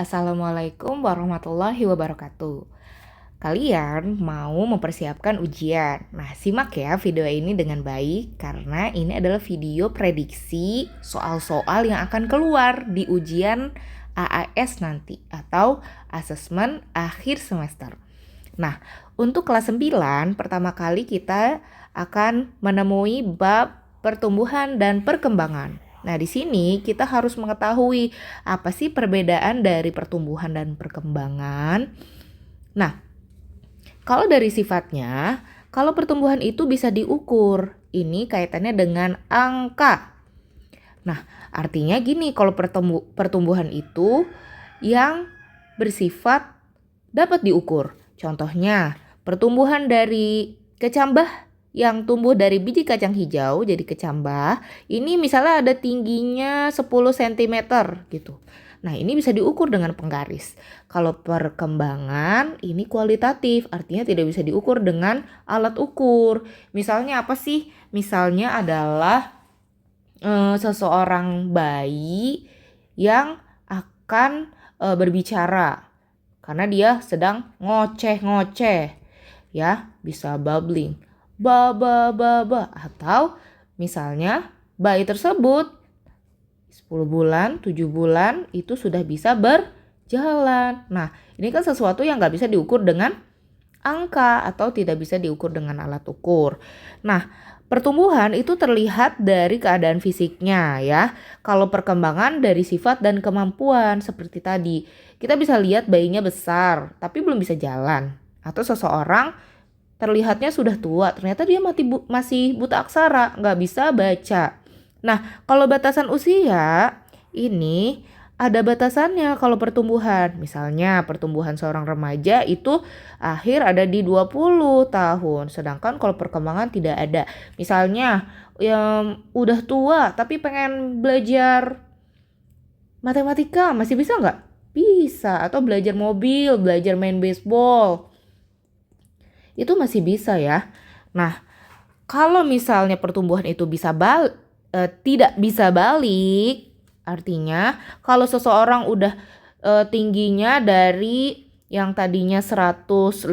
Assalamualaikum warahmatullahi wabarakatuh. Kalian mau mempersiapkan ujian. Nah, simak ya video ini dengan baik karena ini adalah video prediksi soal-soal yang akan keluar di ujian AAS nanti atau asesmen akhir semester. Nah, untuk kelas 9 pertama kali kita akan menemui bab pertumbuhan dan perkembangan. Nah, di sini kita harus mengetahui apa sih perbedaan dari pertumbuhan dan perkembangan. Nah, kalau dari sifatnya, kalau pertumbuhan itu bisa diukur. Ini kaitannya dengan angka. Nah, artinya gini, kalau pertumbuhan itu yang bersifat dapat diukur. Contohnya, pertumbuhan dari kecambah yang tumbuh dari biji kacang hijau jadi kecambah, ini misalnya ada tingginya 10 cm gitu. Nah, ini bisa diukur dengan penggaris. Kalau perkembangan ini kualitatif, artinya tidak bisa diukur dengan alat ukur. Misalnya apa sih? Misalnya adalah seseorang bayi yang akan berbicara karena dia sedang ngoceh-ngoceh, ya, bisa babbling, ba ba ba ba, atau misalnya bayi tersebut 10 bulan, 7 bulan itu sudah bisa berjalan. Nah, ini kan sesuatu yang nggak bisa diukur dengan angka atau tidak bisa diukur dengan alat ukur. Nah, pertumbuhan itu terlihat dari keadaan fisiknya ya. Kalau perkembangan dari sifat dan kemampuan seperti tadi. Kita bisa lihat bayinya besar tapi belum bisa jalan. Atau seseorang terlihatnya sudah tua, ternyata dia masih buta aksara, nggak bisa baca. Nah, kalau batasan usia ini ada batasannya kalau pertumbuhan. Misalnya pertumbuhan seorang remaja itu akhir ada di 20 tahun. Sedangkan kalau perkembangan tidak ada. Misalnya yang udah tua tapi pengen belajar matematika, masih bisa nggak? Bisa. Atau belajar mobil, belajar main baseball. Itu masih bisa ya. Nah, kalau misalnya pertumbuhan itu tidak bisa balik, artinya kalau seseorang udah tingginya dari yang tadinya 150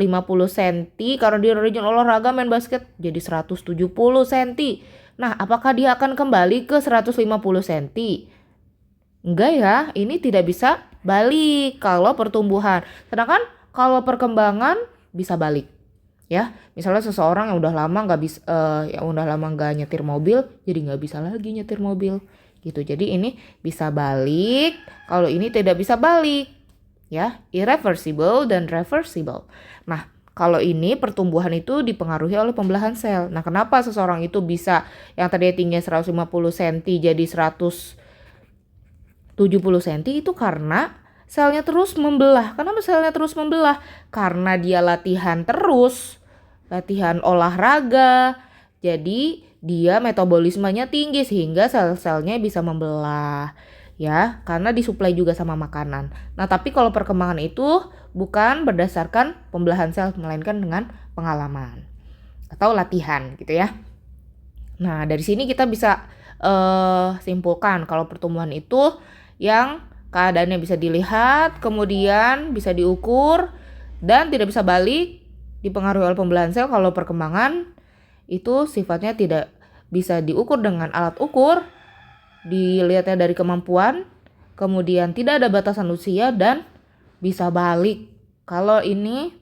cm, karena dia rajin olahraga main basket jadi 170 cm. Nah, apakah dia akan kembali ke 150 cm? Enggak ya, ini tidak bisa balik kalau pertumbuhan. Sedangkan kalau perkembangan bisa balik. Ya, misalnya seseorang yang udah lama nggak nyetir mobil, jadi nggak bisa lagi nyetir mobil, gitu. Jadi ini bisa balik, kalau ini tidak bisa balik, ya, irreversible dan reversible. Nah, kalau ini pertumbuhan itu dipengaruhi oleh pembelahan sel. Nah, kenapa seseorang itu bisa yang tadinya tingginya 150 cm jadi 170 cm itu karena selnya terus membelah. Kenapa selnya terus membelah? Karena dia latihan olahraga, jadi dia metabolismenya tinggi sehingga sel-selnya bisa membelah, ya, karena disuplai juga sama makanan. Nah, tapi kalau perkembangan itu bukan berdasarkan pembelahan sel, melainkan dengan pengalaman atau latihan gitu ya. Nah, dari sini kita bisa simpulkan kalau pertumbuhan itu yang keadaannya bisa dilihat, kemudian bisa diukur dan tidak bisa balik, dipengaruhi oleh pembelahan sel. Kalau perkembangan itu sifatnya tidak bisa diukur dengan alat ukur, dilihatnya dari kemampuan, kemudian tidak ada batasan usia dan bisa balik kalau ini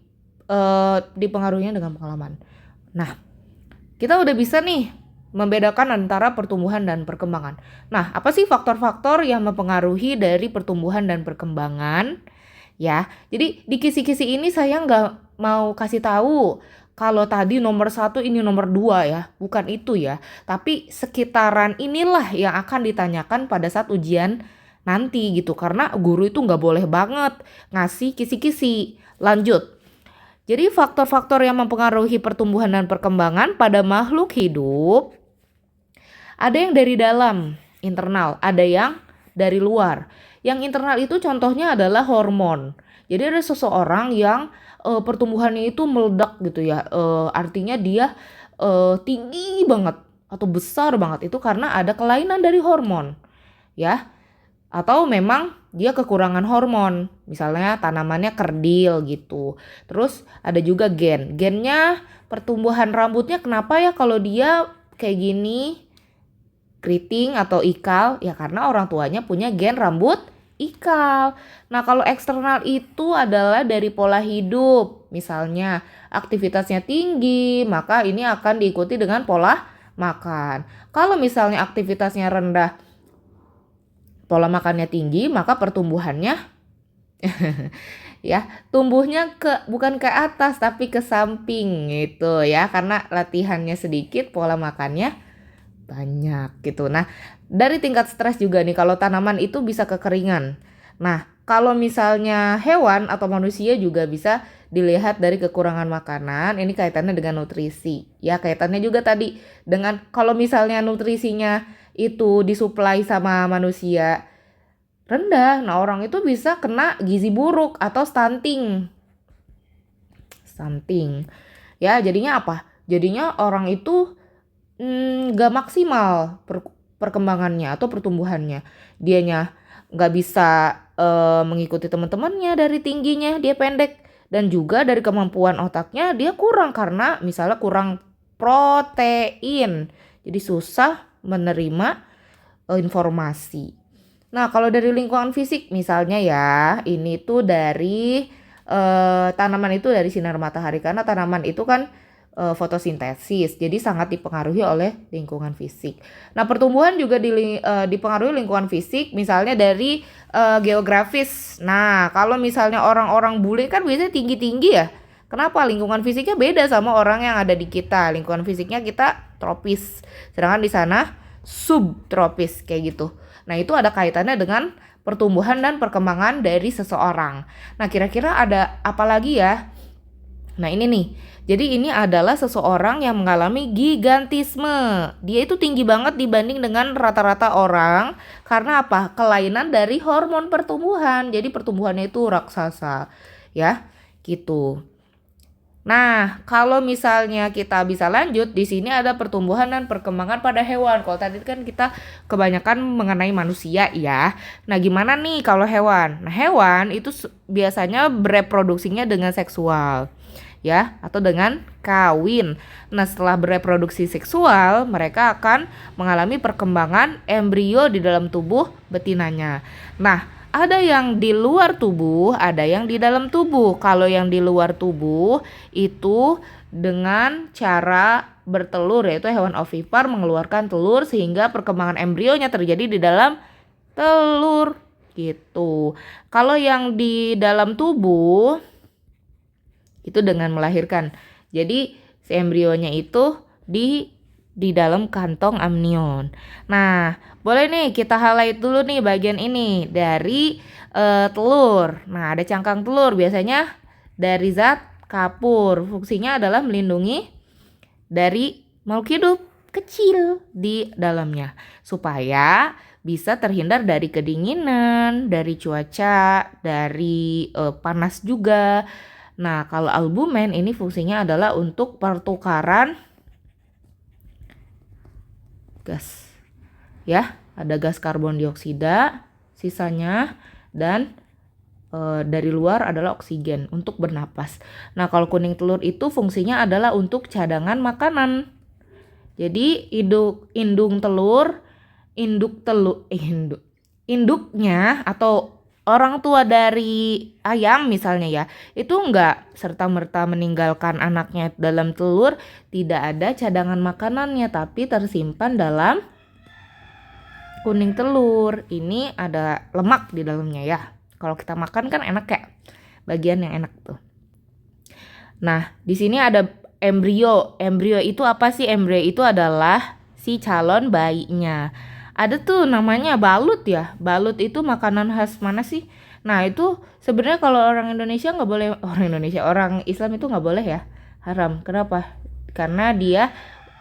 dipengaruhinya dengan pengalaman. Nah, kita udah bisa nih membedakan antara pertumbuhan dan perkembangan. Nah, apa sih faktor-faktor yang mempengaruhi dari pertumbuhan dan perkembangan? Ya, jadi di kisi-kisi ini saya nggak mau kasih tahu kalau tadi nomor 1 ini nomor 2 ya, bukan itu ya. Tapi sekitaran inilah yang akan ditanyakan pada saat ujian nanti gitu. Karena guru itu nggak boleh banget ngasih kisi-kisi. Lanjut. Jadi faktor-faktor yang mempengaruhi pertumbuhan dan perkembangan pada makhluk hidup ada yang dari dalam, internal, ada yang dari luar. Yang internal itu contohnya adalah hormon. Jadi ada seseorang yang pertumbuhannya itu meledak gitu ya. Artinya dia tinggi banget atau besar banget itu karena ada kelainan dari hormon, ya. Atau memang dia kekurangan hormon. Misalnya tanamannya kerdil gitu. Terus ada juga gennya pertumbuhan rambutnya kenapa ya kalau dia kayak gini, keriting atau ikal, ya karena orang tuanya punya gen rambut ikal. Nah, kalau eksternal itu adalah dari pola hidup. Misalnya aktivitasnya tinggi, maka ini akan diikuti dengan pola makan. Kalau misalnya aktivitasnya rendah, pola makannya tinggi, maka pertumbuhannya ya, tumbuhnya bukan ke atas tapi ke samping gitu ya, karena latihannya sedikit, pola makannya banyak gitu. Nah, dari tingkat stres juga nih, kalau tanaman itu bisa kekeringan. Nah, kalau misalnya hewan atau manusia juga bisa dilihat dari kekurangan makanan. Ini kaitannya dengan nutrisi. Ya, kaitannya juga tadi dengan kalau misalnya nutrisinya itu disuplai sama manusia rendah, nah orang itu bisa kena gizi buruk atau stunting. Ya, jadinya apa? Jadinya orang itu gak maksimal perkembangannya atau pertumbuhannya. Dianya gak bisa mengikuti teman-temannya dari tingginya, dia pendek. Dan juga dari kemampuan otaknya dia kurang karena misalnya kurang protein. Jadi susah menerima informasi. Nah, kalau dari lingkungan fisik misalnya ya, ini tuh dari tanaman itu dari sinar matahari karena tanaman itu kan fotosintesis, jadi sangat dipengaruhi oleh lingkungan fisik. Nah, pertumbuhan juga dipengaruhi lingkungan fisik, misalnya dari geografis. Nah, kalau misalnya orang-orang bule kan biasanya tinggi-tinggi ya. Kenapa? Lingkungan fisiknya beda sama orang yang ada di kita. Lingkungan fisiknya kita tropis, sedangkan di sana subtropis kayak gitu. Nah, itu ada kaitannya dengan pertumbuhan dan perkembangan dari seseorang. Nah, kira-kira ada apa lagi ya? Nah, ini nih. Jadi ini adalah seseorang yang mengalami gigantisme. Dia itu tinggi banget dibanding dengan rata-rata orang. Karena apa? Kelainan dari hormon pertumbuhan. Jadi pertumbuhannya itu raksasa. Ya, gitu. Nah, kalau misalnya kita bisa lanjut, di sini ada pertumbuhan dan perkembangan pada hewan. Kalau tadi kan kita kebanyakan mengenai manusia ya. Nah, gimana nih kalau hewan? Nah, hewan itu biasanya bereproduksinya dengan seksual. Ya, atau dengan kawin. Nah, setelah bereproduksi seksual, mereka akan mengalami perkembangan embrio di dalam tubuh betinanya. Nah, ada yang di luar tubuh, ada yang di dalam tubuh. Kalau yang di luar tubuh itu dengan cara bertelur, yaitu hewan ovipar mengeluarkan telur sehingga perkembangan embrionya terjadi di dalam telur gitu. Kalau yang di dalam tubuh itu dengan melahirkan. Jadi si embrionya itu di dalam kantong amnion. Nah, boleh nih kita highlight dulu nih bagian ini dari telur. Nah, ada cangkang telur biasanya dari zat kapur. Fungsinya adalah melindungi dari makhluk hidup kecil di dalamnya supaya bisa terhindar dari kedinginan, dari cuaca, dari panas juga. Nah, kalau albumen ini fungsinya adalah untuk pertukaran gas. Ya, ada gas karbon dioksida, sisanya dan dari luar adalah oksigen untuk bernapas. Nah, kalau kuning telur itu fungsinya adalah untuk cadangan makanan. Jadi induknya atau orang tua dari ayam misalnya ya, itu enggak serta-merta meninggalkan anaknya dalam telur, tidak ada cadangan makanannya tapi tersimpan dalam kuning telur. Ini ada lemak di dalamnya ya. Kalau kita makan kan enak ya, bagian yang enak tuh. Nah, di sini ada embrio. Embrio itu apa sih? Embrio itu adalah si calon bayinya. Ada tuh namanya balut ya. Balut itu makanan khas mana sih? Nah, itu sebenarnya kalau orang Indonesia nggak boleh, orang Islam itu nggak boleh ya, haram. Kenapa? Karena dia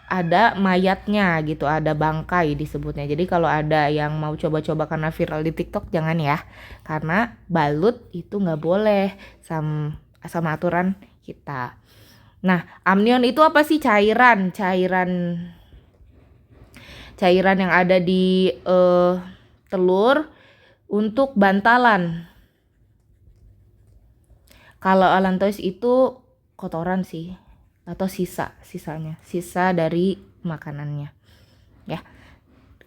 ada mayatnya gitu, ada bangkai disebutnya. Jadi kalau ada yang mau coba-coba karena viral di TikTok jangan ya, karena balut itu nggak boleh sama aturan kita. Nah, amnion itu apa sih? Cairan yang ada di telur untuk bantalan. Kalau allantois itu kotoran sih, atau sisa dari makanannya. Ya,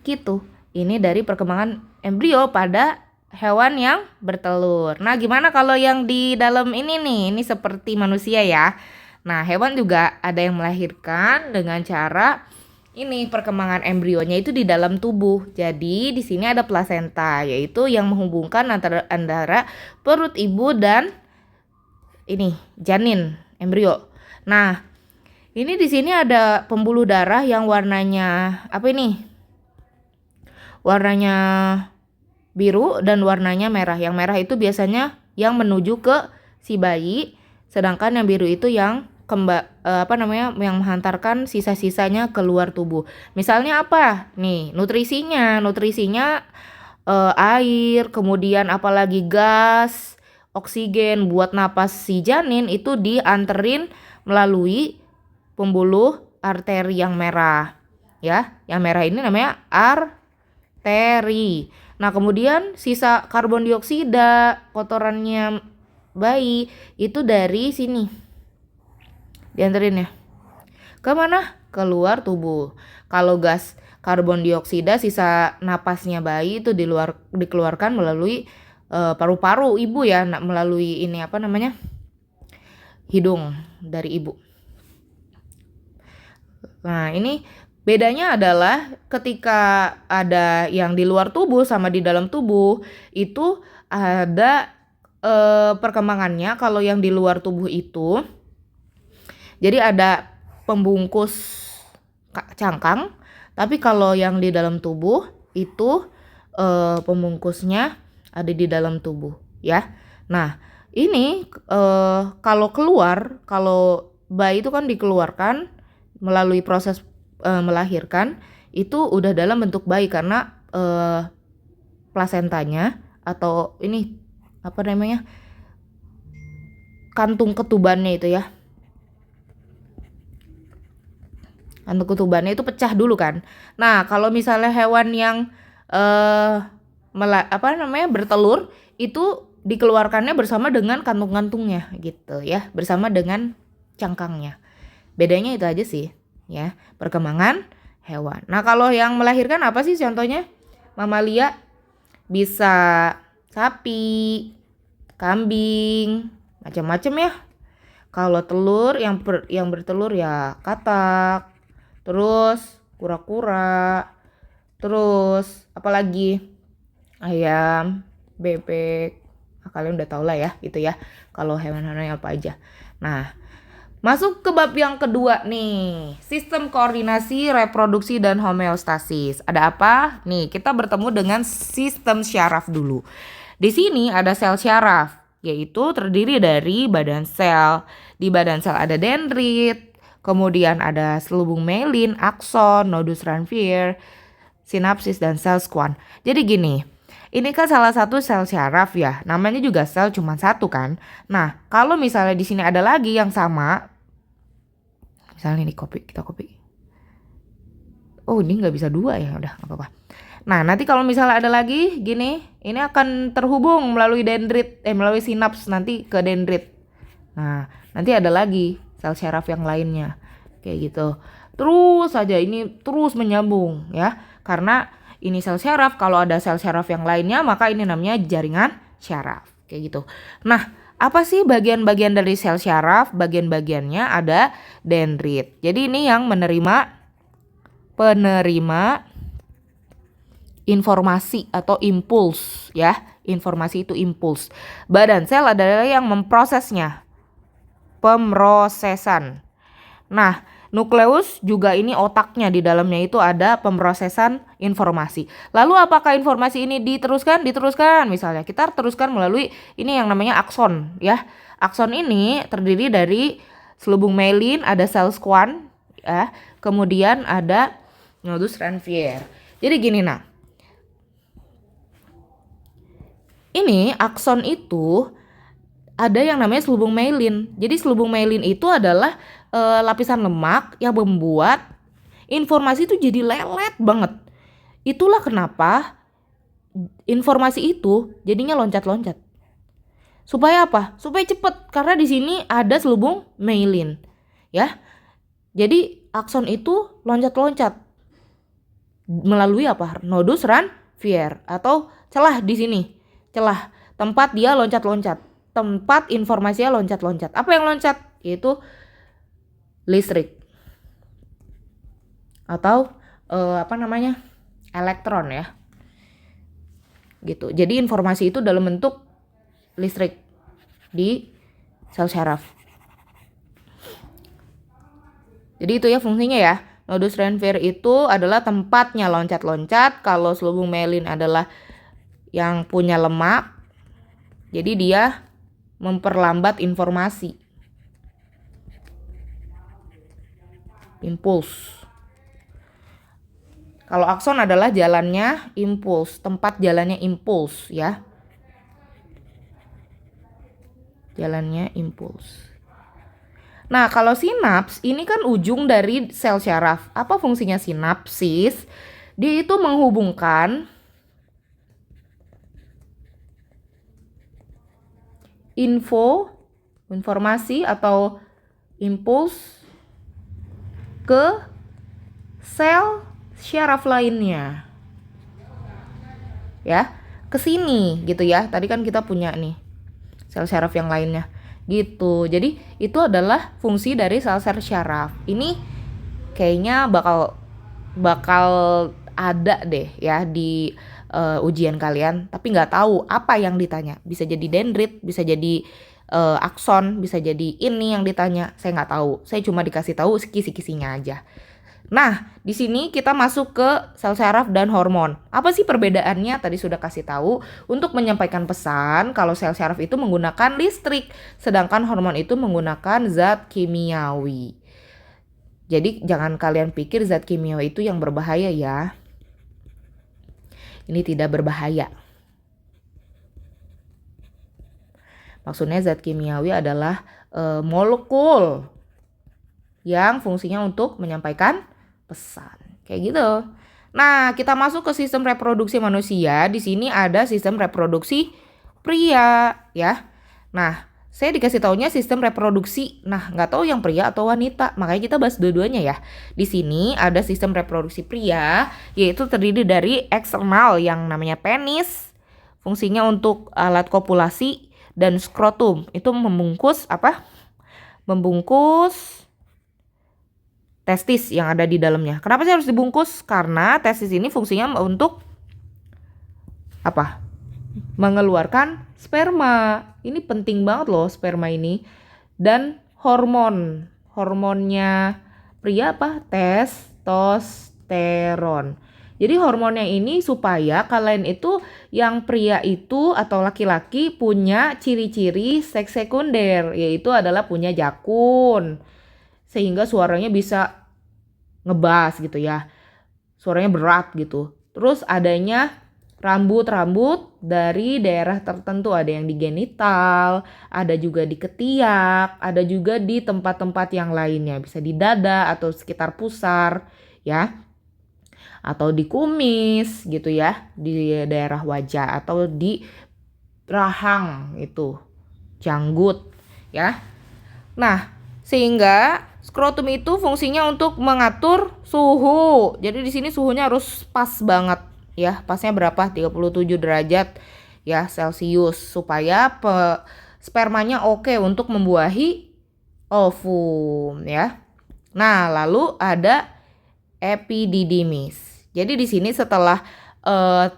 gitu. Ini dari perkembangan embrio pada hewan yang bertelur. Nah, gimana kalau yang di dalam ini nih? Ini seperti manusia ya. Nah, hewan juga ada yang melahirkan dengan cara ini perkembangan embrionya itu di dalam tubuh. Jadi di sini ada plasenta, yaitu yang menghubungkan antara perut ibu dan ini janin embrio. Nah, ini di sini ada pembuluh darah yang warnanya apa ini? Warnanya biru dan warnanya merah. Yang merah itu biasanya yang menuju ke si bayi, sedangkan yang biru itu yang yang menghantarkan sisa-sisanya keluar tubuh. Misalnya apa? Nih, nutrisinya air, kemudian apalagi gas, oksigen buat napas si janin itu dianterin melalui pembuluh arteri yang merah. Ya, yang merah ini namanya arteri. Nah, kemudian sisa karbon dioksida kotorannya bayi itu dari sini dianterin ya. Kemana? Keluar tubuh. Kalau gas karbon dioksida sisa napasnya bayi itu dikeluarkan melalui paru-paru ibu ya, melalui ini hidung dari ibu. Nah, ini bedanya adalah ketika ada yang di luar tubuh sama di dalam tubuh itu ada perkembangannya. Kalau yang di luar tubuh itu jadi ada pembungkus cangkang, tapi kalau yang di dalam tubuh itu pembungkusnya ada di dalam tubuh ya. Nah, ini kalau bayi itu kan dikeluarkan melalui proses melahirkan itu udah dalam bentuk bayi karena plasentanya atau ini kantung ketubannya itu ya. Kantung ketubannya itu pecah dulu kan. Nah, kalau misalnya hewan yang bertelur itu dikeluarkannya bersama dengan kantung-kantungnya gitu ya, bersama dengan cangkangnya. Bedanya itu aja sih ya, perkembangan hewan. Nah, kalau yang melahirkan apa sih contohnya? Mamalia bisa sapi, kambing, macam-macam ya. Kalau telur yang bertelur ya katak, terus kura-kura, terus apalagi ayam, bebek. Kalian udah tau lah ya gitu ya, kalau hewan-hewan apa aja. Nah, masuk ke bab yang kedua nih, sistem koordinasi, reproduksi, dan homeostasis. Ada apa? Nih, kita bertemu dengan sistem syaraf dulu. Di sini ada sel syaraf, yaitu terdiri dari badan sel. Di badan sel ada dendrit, kemudian ada selubung myelin, akson, nodus Ranvier, sinapsis, dan sel Schwann. Jadi gini, ini kan salah satu sel syaraf ya, namanya juga sel cuma satu kan. Nah, kalau misalnya di sini ada lagi yang sama, misalnya ini kita copy. Oh, ini nggak bisa dua ya, udah nggak apa-apa. Nah, nanti kalau misalnya ada lagi gini, ini akan terhubung melalui melalui sinaps nanti ke dendrit. Nah, nanti ada lagi sel syaraf yang lainnya, kayak gitu. Terus saja ini terus menyambung ya, karena ini sel syaraf, kalau ada sel syaraf yang lainnya maka ini namanya jaringan syaraf, kayak gitu. Nah, apa sih bagian-bagian dari sel syaraf? Bagian-bagiannya ada dendrit. Jadi ini yang penerima informasi atau impuls ya. Informasi itu impuls. Badan sel adalah yang memprosesnya. Pemrosesan. Nah, nukleus juga ini otaknya, di dalamnya itu ada pemrosesan informasi. Lalu apakah informasi ini diteruskan? Diteruskan, misalnya kita teruskan melalui ini yang namanya akson ya. Akson ini terdiri dari selubung myelin, ada sel Schwann ya, kemudian ada nodus Ranvier. Jadi gini ini akson itu ada yang namanya selubung myelin. Jadi selubung myelin itu adalah lapisan lemak yang membuat informasi itu jadi lelet banget. Itulah kenapa informasi itu jadinya loncat-loncat. Supaya apa? Supaya cepet, karena di sini ada selubung myelin, ya. Jadi akson itu loncat-loncat melalui apa? Nodus Ranvier atau celah di sini. Celah tempat dia loncat-loncat. Tempat informasinya loncat-loncat. Apa yang loncat? Yaitu listrik. Atau elektron ya. Gitu. Jadi informasi itu dalam bentuk listrik di sel syaraf. Jadi itu ya fungsinya ya. Nodus Ranvier itu adalah tempatnya loncat-loncat. Kalau selubung myelin adalah yang punya lemak. Jadi dia memperlambat informasi. Impuls. Kalau akson adalah jalannya impuls, tempat jalannya impuls ya. Jalannya impuls. Nah, kalau sinaps ini kan ujung dari sel syaraf. Apa fungsinya sinapsis? Dia itu menghubungkan informasi atau impuls ke sel syaraf lainnya. Ya, ke sini gitu ya. Tadi kan kita punya nih sel syaraf yang lainnya. Gitu. Jadi itu adalah fungsi dari sel-sel syaraf. Ini kayaknya bakal ada deh ya di ujian kalian, tapi nggak tahu apa yang ditanya. Bisa jadi dendrit, bisa jadi akson, bisa jadi ini yang ditanya. Saya nggak tahu. Saya cuma dikasih tahu kisi-kisinya aja. Nah, di sini kita masuk ke sel syaraf dan hormon. Apa sih perbedaannya? Tadi sudah kasih tahu. Untuk menyampaikan pesan, kalau sel syaraf itu menggunakan listrik, sedangkan hormon itu menggunakan zat kimiawi. Jadi jangan kalian pikir zat kimiawi itu yang berbahaya ya. Ini tidak berbahaya. Maksudnya zat kimiawi adalah molekul yang fungsinya untuk menyampaikan pesan. Kayak gitu. Nah, kita masuk ke sistem reproduksi manusia. Di sini ada sistem reproduksi pria ya. Nah, saya dikasih taunya sistem reproduksi. Nah, nggak tahu yang pria atau wanita. Makanya kita bahas dua-duanya ya. Di sini ada sistem reproduksi pria, yaitu terdiri dari eksternal yang namanya penis. Fungsinya untuk alat kopulasi, dan skrotum. Itu membungkus apa? Membungkus testis yang ada di dalamnya. Kenapa sih harus dibungkus? Karena testis ini fungsinya untuk apa? Mengeluarkan sperma. Ini penting banget loh sperma ini. Dan hormonnya pria apa? Testosteron. Jadi hormonnya ini supaya kalian itu yang pria itu atau laki-laki punya ciri-ciri seks sekunder, yaitu adalah punya jakun. Sehingga suaranya bisa ngebas gitu ya. Suaranya berat gitu. Terus adanya rambut-rambut dari daerah tertentu, ada yang di genital, ada juga di ketiak, ada juga di tempat-tempat yang lainnya, bisa di dada atau sekitar pusar ya. Atau di kumis gitu ya, di daerah wajah atau di rahang itu, janggut ya. Nah, sehingga skrotum itu fungsinya untuk mengatur suhu. Jadi di sini suhunya harus pas banget ya. Pasnya berapa? 37 derajat ya Celcius supaya spermanya oke untuk membuahi ovum ya. Nah, lalu ada epididymis. Jadi di sini setelah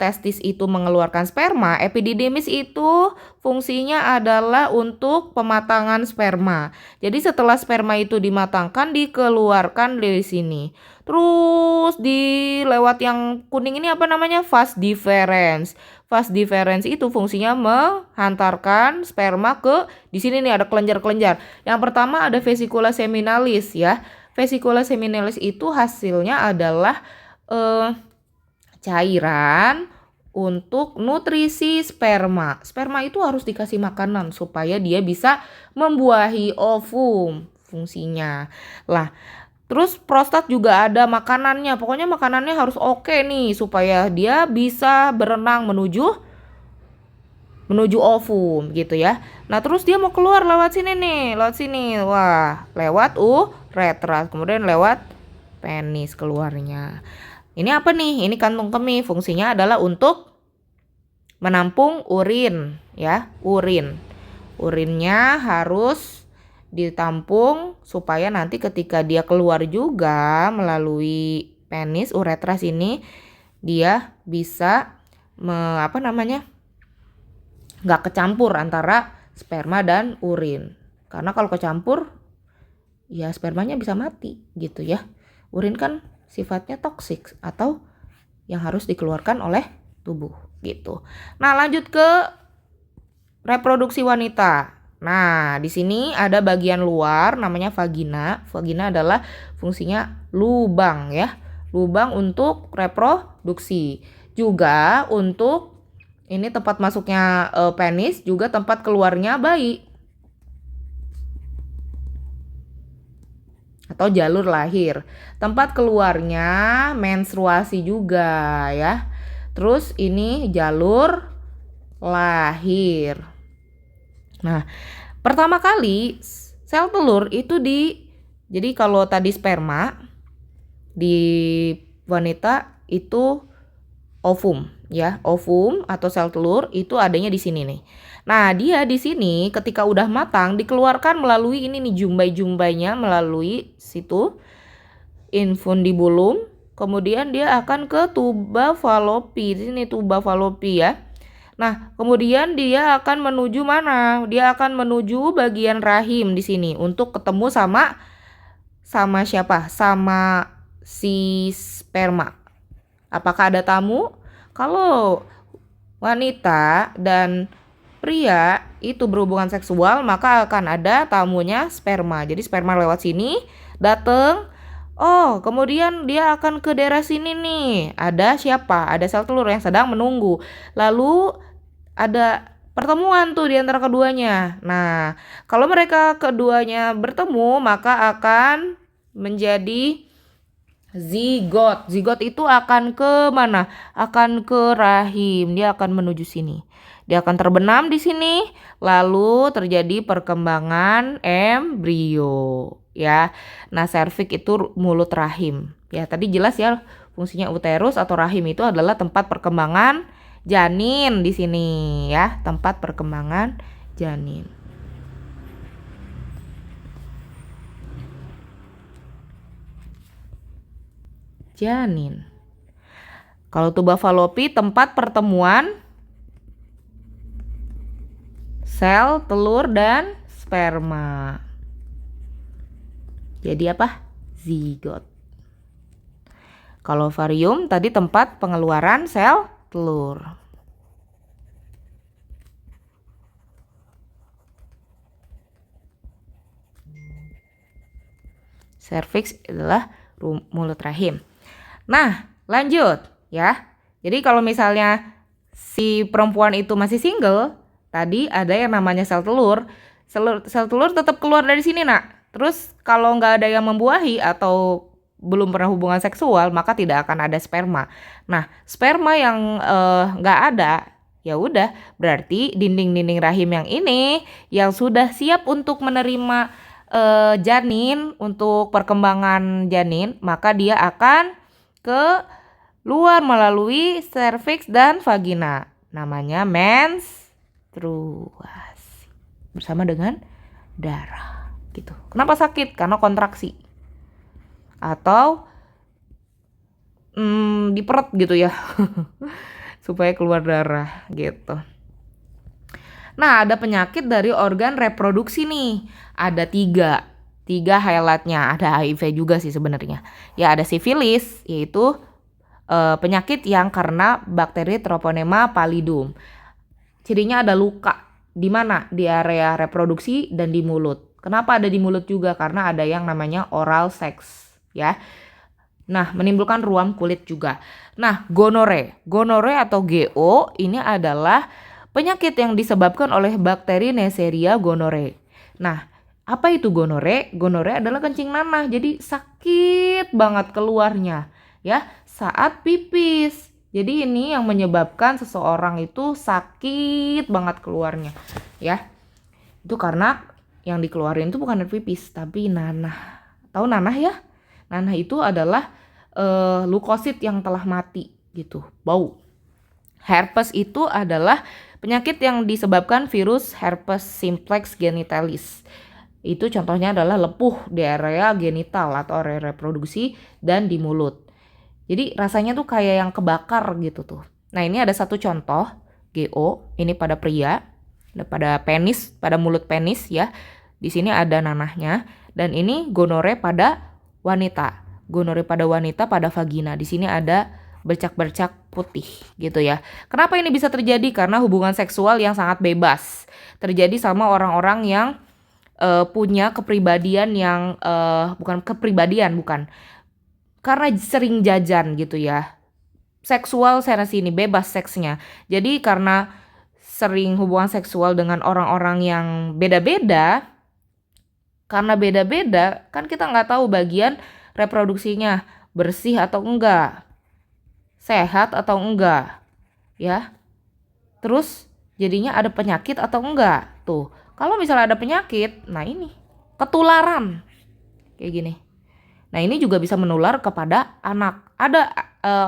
testis itu mengeluarkan sperma, epididymis itu fungsinya adalah untuk pematangan sperma. Jadi setelah sperma itu dimatangkan, dikeluarkan dari sini. Terus di lewat yang kuning ini apa namanya? Fast difference. Fast difference itu fungsinya menghantarkan sperma ke di sini nih ada kelenjar-kelenjar. Yang pertama ada vesicula seminalis ya. Vesicula seminalis itu hasilnya adalah cairan untuk nutrisi sperma. Sperma itu harus dikasih makanan supaya dia bisa membuahi ovum fungsinya. Lah, terus prostat juga ada makanannya. Pokoknya makanannya harus oke nih supaya dia bisa berenang menuju menuju ovum gitu ya. Nah, terus dia mau keluar lewat sini nih, lewat sini. Wah, lewat uretra, kemudian lewat penis keluarnya. Ini apa nih? Ini kantung kemih. Fungsinya adalah untuk menampung urin ya, urin. Urinnya harus ditampung supaya nanti ketika dia keluar juga melalui penis uretra sini dia bisa nggak kecampur antara sperma dan urin. Karena kalau kecampur ya spermanya bisa mati gitu ya. Urin kan sifatnya toksik atau yang harus dikeluarkan oleh tubuh gitu. Nah, lanjut ke reproduksi wanita. Nah, di sini ada bagian luar namanya vagina. Vagina adalah fungsinya lubang ya. Lubang untuk reproduksi. Juga untuk ini tempat masuknya penis, juga tempat keluarnya bayi. Atau jalur lahir. Tempat keluarnya menstruasi juga ya. Terus ini jalur lahir. Nah, pertama kali sel telur itu jadi kalau tadi sperma di wanita itu ovum ya, ovum atau sel telur itu adanya di sini nih. Nah, dia di sini ketika udah matang dikeluarkan melalui ini nih jumbai-jumbainya melalui situ infundibulum, kemudian dia akan ke tuba falopi. Di sini tuba falopi ya. Nah, kemudian dia akan menuju mana? Dia akan menuju bagian rahim di sini untuk ketemu sama siapa? Sama si sperma. Apakah ada tamu? Kalau wanita dan pria itu berhubungan seksual, maka akan ada tamunya sperma. Jadi sperma lewat sini, datang. Oh, kemudian dia akan ke daerah sini nih. Ada siapa? Ada sel telur yang sedang menunggu. Lalu ada pertemuan tuh di antara keduanya. Nah, kalau mereka keduanya bertemu, maka akan menjadi zigot. Zigot itu akan ke mana? Akan ke rahim. Dia akan menuju sini. Dia akan terbenam di sini, lalu terjadi perkembangan embrio, ya. Nah, serviks itu mulut rahim. Ya, tadi jelas ya fungsinya uterus atau rahim itu adalah tempat perkembangan janin di sini, ya, tempat perkembangan janin. Janin. Kalau tuba falopi tempat pertemuan sel telur dan sperma. Jadi apa? Zigot. Kalau ovarium tadi tempat pengeluaran sel telur. Serviks adalah mulut rahim. Nah, lanjut ya. Jadi kalau misalnya si perempuan itu masih single, tadi ada yang namanya sel telur. Sel telur tetap keluar dari sini, nak. Terus kalau nggak ada yang membuahi atau belum pernah hubungan seksual, maka tidak akan ada sperma. Nah, sperma yang nggak ada, ya udah berarti dinding-dinding rahim yang ini yang sudah siap untuk menerima janin untuk perkembangan janin, maka dia akan ke luar melalui serviks dan vagina. Namanya menstruasi bersama dengan darah gitu. Kenapa sakit? Karena kontraksi atau diperet gitu ya supaya keluar darah gitu. Nah, ada penyakit dari organ reproduksi nih. Ada tiga highlightnya. Ada HIV juga sih sebenarnya. Ya, ada sifilis, yaitu penyakit yang karena bakteri Treponema pallidum. Cirinya ada luka. Di mana? Di area reproduksi dan di mulut. Kenapa ada di mulut juga? Karena ada yang namanya oral sex, ya. Nah, menimbulkan ruam kulit juga. Nah, gonore atau GO ini adalah penyakit yang disebabkan oleh bakteri Neisseria gonorrhoeae. Nah, apa itu gonore? Gonore adalah kencing nanah. Jadi sakit banget keluarnya, ya, saat pipis. Jadi ini yang menyebabkan seseorang itu sakit banget keluarnya, ya. Itu karena yang dikeluarin itu bukan air pipis, tapi nanah. Tahu nanah ya? Nanah itu adalah leukosit yang telah mati gitu, bau. Herpes itu adalah penyakit yang disebabkan virus herpes simplex genitalis. Itu contohnya adalah lepuh di area genital atau area reproduksi dan di mulut. Jadi rasanya tuh kayak yang kebakar gitu tuh. Nah ini ada satu contoh GO, ini pada pria, pada penis, pada mulut penis ya. Di sini ada nanahnya. Dan ini gonore pada wanita. Gonore pada wanita pada vagina. Di sini ada bercak-bercak putih gitu ya. Kenapa ini bisa terjadi? Karena hubungan seksual yang sangat bebas terjadi sama orang-orang yang punya kepribadian yang bukan karena sering jajan gitu ya. Seksual sana sini bebas seksnya. Jadi karena sering hubungan seksual dengan orang-orang yang beda-beda, karena beda-beda kan kita nggak tahu bagian reproduksinya bersih atau enggak, sehat atau enggak, ya. Terus jadinya ada penyakit atau enggak. Tuh, kalau misalnya ada penyakit, nah ini ketularan kayak gini. Nah ini juga bisa menular kepada anak. Ada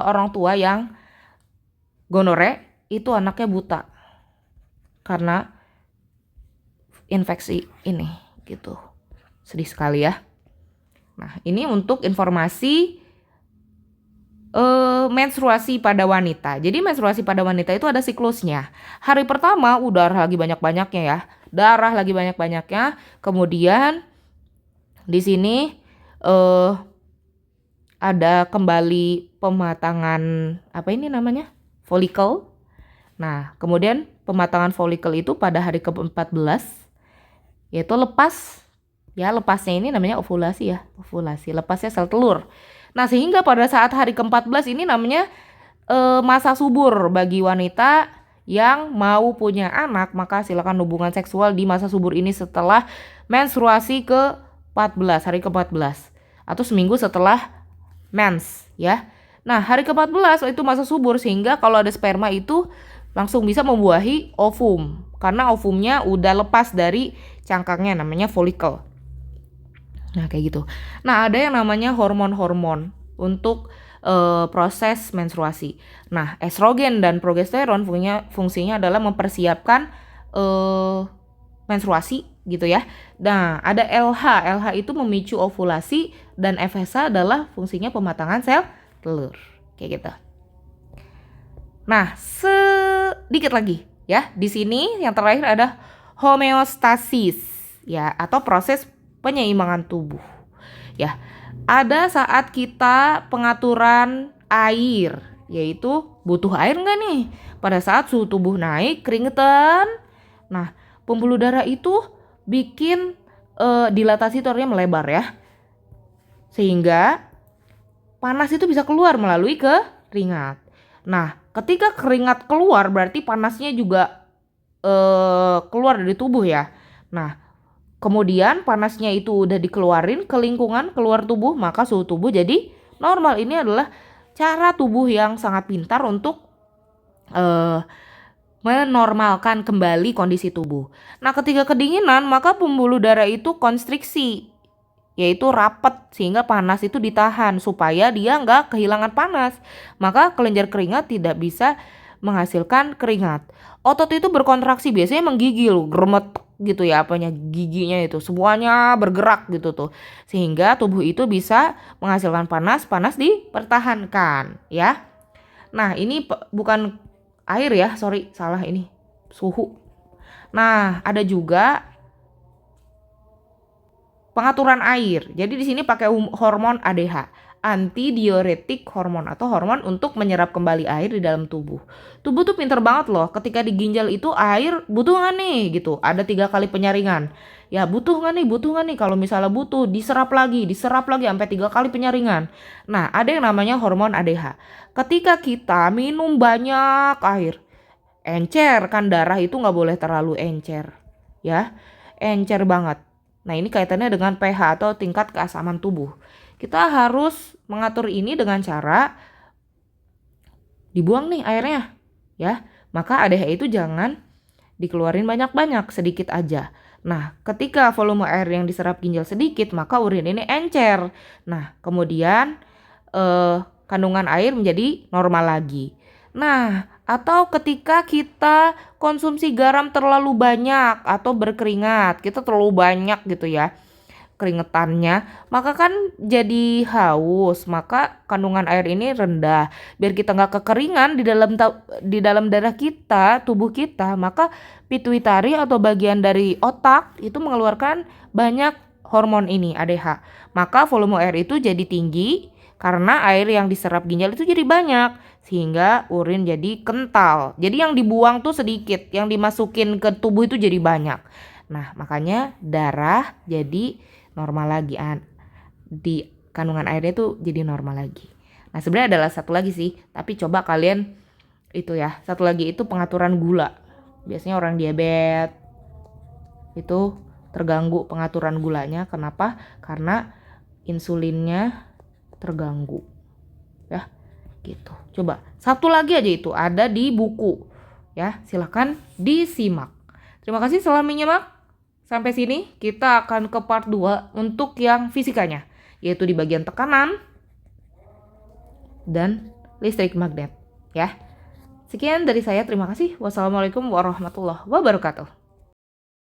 orang tua yang gonore itu anaknya buta karena infeksi ini gitu. Sedih sekali ya. Nah ini untuk informasi menstruasi pada wanita. Jadi menstruasi pada wanita itu ada siklusnya. Hari pertama darah lagi banyak-banyaknya ya. Darah lagi banyak-banyaknya. Kemudian di sini ada kembali pematangan apa ini namanya? Folikel. Nah, kemudian pematangan folikel itu pada hari ke-14 yaitu lepas. Ya, lepasnya ini namanya ovulasi ya. Ovulasi, lepasnya sel telur. Nah, sehingga pada saat hari ke-14 ini namanya masa subur bagi wanita yang mau punya anak, maka silakan hubungan seksual di masa subur ini setelah menstruasi ke-14, hari ke-14 atau seminggu setelah mens ya. Nah, hari ke-14 itu masa subur sehingga kalau ada sperma itu langsung bisa membuahi ovum karena ovumnya udah lepas dari cangkangnya namanya folikel. Nah, kayak gitu. Nah, ada yang namanya hormon-hormon untuk proses menstruasi. Nah, estrogen dan progesteron fungsinya adalah mempersiapkan menstruasi gitu ya. Nah, ada LH. LH itu memicu ovulasi dan FSH adalah fungsinya pematangan sel telur. Kayak gitu. Nah, sedikit lagi ya. Di sini yang terakhir ada homeostasis ya atau proses penyeimbangan tubuh. Ya. Ada saat kita pengaturan air, yaitu butuh air enggak nih? Pada saat suhu tubuh naik, keringetan. Nah, pembuluh darah itu bikin dilatasi itu artinya melebar ya. Sehingga panas itu bisa keluar melalui keringat. Nah, ketika keringat keluar berarti panasnya juga keluar dari tubuh ya. Nah, kemudian panasnya itu udah dikeluarin ke lingkungan keluar tubuh, maka suhu tubuh jadi normal. Ini adalah cara tubuh yang sangat pintar untuk menormalkan kembali kondisi tubuh. Nah, ketika kedinginan maka pembuluh darah itu konstriksi, yaitu rapat sehingga panas itu ditahan supaya dia nggak kehilangan panas. Maka kelenjar keringat tidak bisa menghasilkan keringat. Otot itu berkontraksi biasanya menggigil, geremet gitu ya apanya giginya itu semuanya bergerak gitu tuh sehingga tubuh itu bisa menghasilkan panas dipertahankan ya. Nah ini bukan air ya, sorry salah, ini suhu. Nah ada juga pengaturan air. Jadi di sini pakai hormon ADH, antidiuretik hormon atau hormon untuk menyerap kembali air di dalam tubuh. Tubuh tuh pinter banget loh. Ketika di ginjal itu air butuh nggak nih gitu. Ada 3 kali penyaringan. Ya butuh nggak nih. Kalau misalnya butuh diserap lagi sampai 3 kali penyaringan. Nah ada yang namanya hormon ADH. Ketika kita minum banyak air, encer kan, darah itu nggak boleh terlalu encer. Ya encer banget. Nah ini kaitannya dengan pH atau tingkat keasaman tubuh. Kita harus mengatur ini dengan cara dibuang nih airnya, ya. Maka ADH itu jangan dikeluarin banyak-banyak, sedikit aja. Nah, ketika volume air yang diserap ginjal sedikit, maka urin ini encer. Nah, kemudian kandungan air menjadi normal lagi. Nah, atau ketika kita konsumsi garam terlalu banyak atau berkeringat, kita terlalu banyak gitu ya keringetannya, maka kan jadi haus, maka kandungan air ini rendah. Biar kita nggak kekeringan di dalam darah kita, tubuh kita, maka pituitari atau bagian dari otak itu mengeluarkan banyak hormon ini ADH. Maka volume air itu jadi tinggi karena air yang diserap ginjal itu jadi banyak sehingga urin jadi kental. Jadi yang dibuang tuh sedikit, yang dimasukin ke tubuh itu jadi banyak. Nah, makanya darah jadi normal lagi, di kandungan airnya tuh jadi normal lagi. Nah, sebenarnya adalah satu lagi sih, tapi coba kalian itu ya, satu lagi itu pengaturan gula. Biasanya orang diabetes itu terganggu pengaturan gulanya. Kenapa? Karena insulinnya terganggu. Ya, gitu. Coba satu lagi aja itu ada di buku. Ya, silakan disimak. Terima kasih telah menyimak. Sampai sini kita akan ke part 2 untuk yang fisikanya, yaitu di bagian tekanan dan listrik magnet ya. Sekian dari saya, terima kasih. Wassalamualaikum warahmatullahi wabarakatuh.